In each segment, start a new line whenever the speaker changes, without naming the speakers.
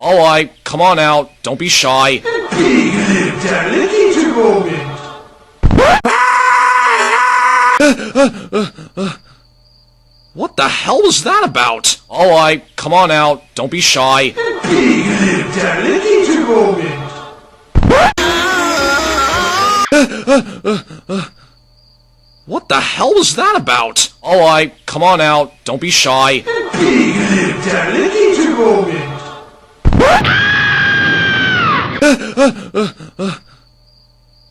Alright, come on out. Don't be shy. What the hell was that about? Alright, come on out. Don't be shy. What the hell was that about? Alright, come on out. Don't be shy.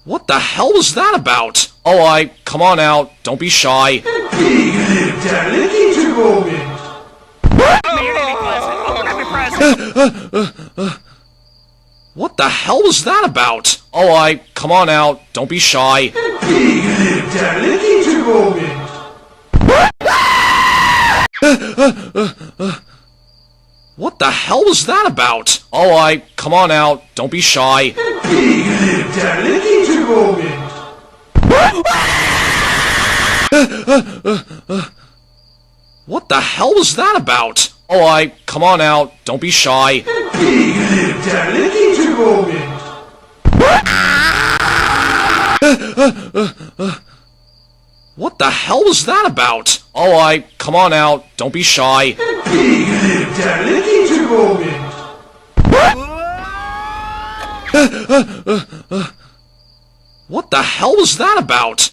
What the hell was that about? Alright, come on out. Don't be shy. What the hell was that about? Alright, come on out. Don't be shy. What the hell was that about? Alright, come on out. Don't be shy. What the hell was that about? Alright, come on out. Don't be shy. What the hell was that about? Alright, come on out. Don't be shy. What the hell was that about?